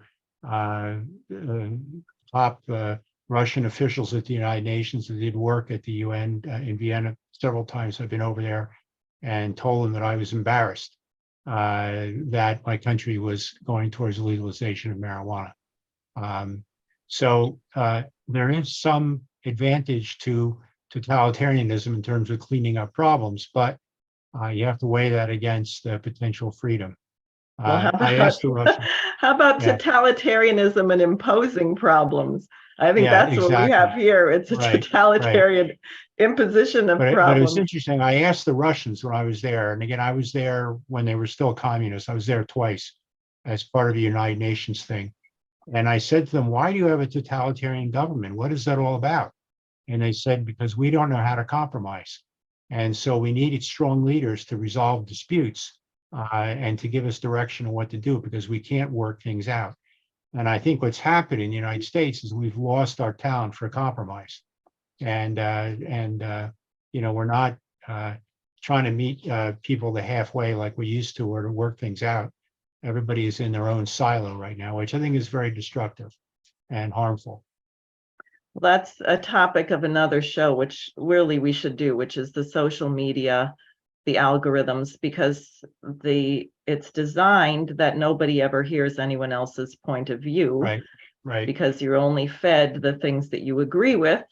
top Russian officials at the United Nations that did work at the UN in Vienna several times. I've been over there and told them that I was embarrassed that my country was going towards legalization of marijuana. So there is some advantage to totalitarianism in terms of cleaning up problems, but you have to weigh that against potential freedom. Well, I asked the Russians. how about Yeah. totalitarianism and imposing problems? I think Yeah, that's what we have here. It's a Right, totalitarian imposition of But it was problems. interesting. I asked the Russians when I was there, and again, I was there when they were still communists. I was there twice as part of the United Nations thing. And I said to them, why do you have a totalitarian government? What is that all about? And they said, because we don't know how to compromise. And so we needed strong leaders to resolve disputes and to give us direction on what to do, because we can't work things out. And I think what's happened in the United States is we've lost our talent for compromise. And we're not trying to meet people halfway like we used to, or to work things out. Everybody is in their own silo right now, which I think is very destructive and harmful. Well, that's a topic of another show, which really we should do, which is the social media, the algorithms, because it's designed that nobody ever hears anyone else's point of view. Right. Because you're only fed the things that you agree with.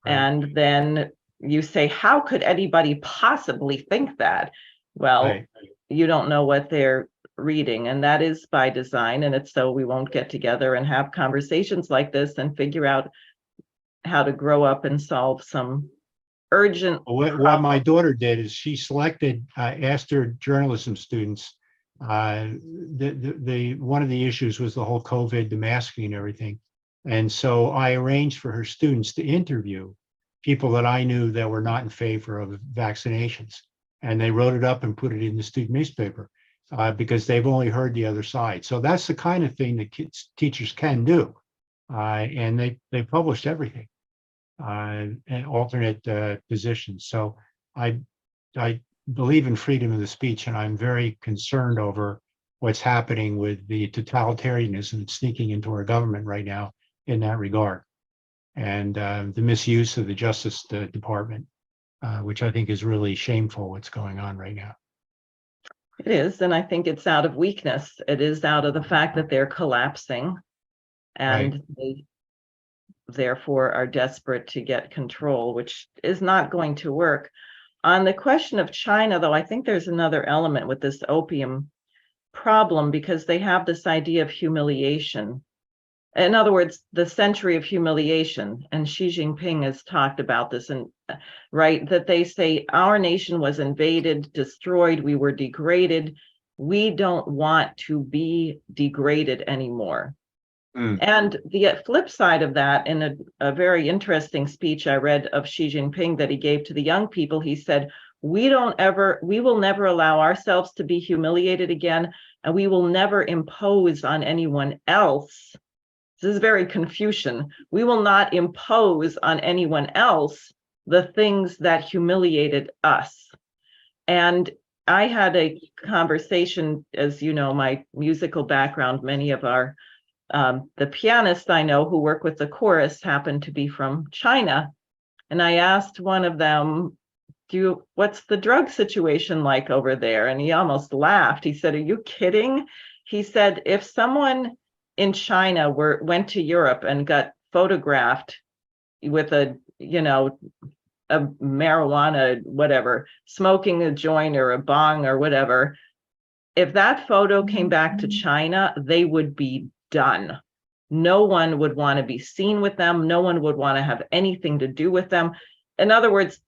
Right. And then you say, how could anybody possibly think that? Well, you don't know what they're reading, and that is by design. And it's so we won't get together and have conversations like this and figure out how to grow up and solve some urgent. What my daughter did is she selected, asked her journalism students, one of the issues was the whole COVID, the masking and everything. And so I arranged for her students to interview people that I knew that were not in favor of vaccinations. And they wrote it up and put it in the student newspaper because they've only heard the other side. So that's the kind of thing that teachers can do. And they published everything and alternate positions. So I believe in freedom of the speech, and I'm very concerned over what's happening with the totalitarianism sneaking into our government right now in that regard, and the misuse of the Justice Department, which I think is really shameful what's going on right now. It is, and I think it's out of weakness. It is out of the fact that they're collapsing, and they therefore are desperate to get control, which is not going to work. On the question of China, though, I think there's another element with this opium problem, because they have this idea of humiliation. in other words, the century of humiliation. And Xi Jinping has talked about this, and right, that they say our nation was invaded, destroyed, we were degraded. We don't want to be degraded anymore. And the flip side of that, in a very interesting speech I read of Xi Jinping that he gave to the young people, he said, we will never allow ourselves to be humiliated again, and we will never impose on anyone else. This is very Confucian. We will not impose on anyone else the things that humiliated us. And I had a conversation, as you know, my musical background, many of our the pianists I know who work with the chorus happen to be from China. And I asked one of them, what's the drug situation like over there? And he almost laughed. He said, are you kidding? He said, if someone in China went to Europe and got photographed with a marijuana, whatever, smoking a joint or a bong or whatever, if that photo came back to China, they would be done. No one would want to be seen with them. No one would want to have anything to do with them. In other words,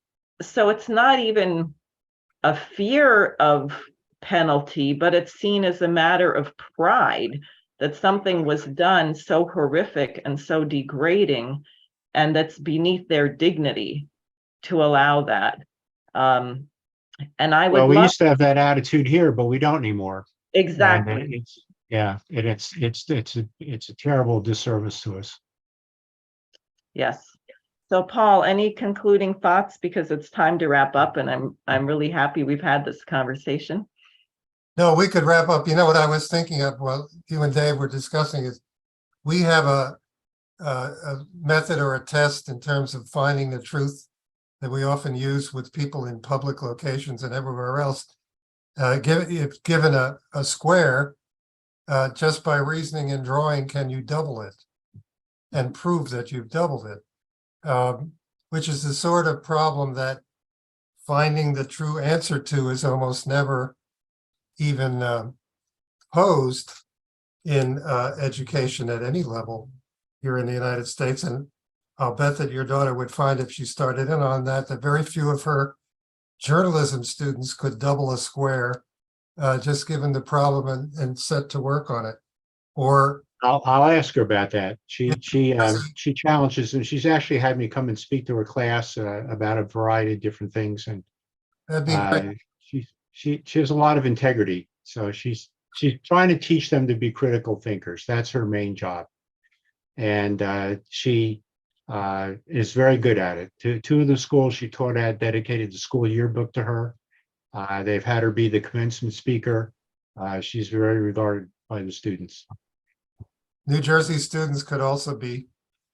so it's not even a fear of penalty, but it's seen as a matter of pride that something was done so horrific and so degrading, and that's beneath their dignity to allow that. And I would we used to have that attitude here, but we don't anymore. Exactly. It's a terrible disservice to us. Yes. So Paul, any concluding thoughts, because it's time to wrap up, and I'm really happy we've had this conversation. No, we could wrap up. You know what I was thinking of while you and Dave were discussing is we have a method or a test in terms of finding the truth that we often use with people in public locations and everywhere else. If given a square, just by reasoning and drawing, can you double it and prove that you've doubled it? Which is the sort of problem that finding the true answer to is almost never even posed in education at any level here in the United States. And I'll bet that your daughter would find, if she started in on that, that very few of her journalism students could double a square, just given the problem and set to work on it. Or I'll ask her about that. She challenges, and she's actually had me come and speak to her class about a variety of different things. And that'd be great. she has a lot of integrity, so she's trying to teach them to be critical thinkers. That's her main job, and she is very good at it. Two of the schools she taught at dedicated the school yearbook to her. They've had her be the commencement speaker. She's very regarded by the students. New Jersey students could also be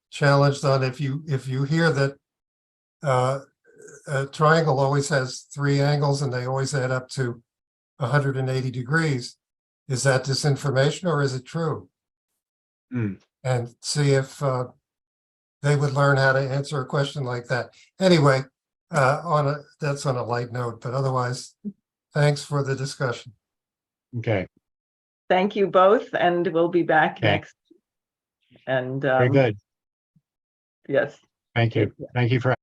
challenged on, if you hear that a triangle always has 3 angles and they always add up to 180 degrees. Is that disinformation or is it true? And see if they would learn how to answer a question like that. Anyway, that's on a light note, but otherwise, thanks for the discussion. Okay. Thank you both, and we'll be back next. And very good. Yes. Thank you. Thank you for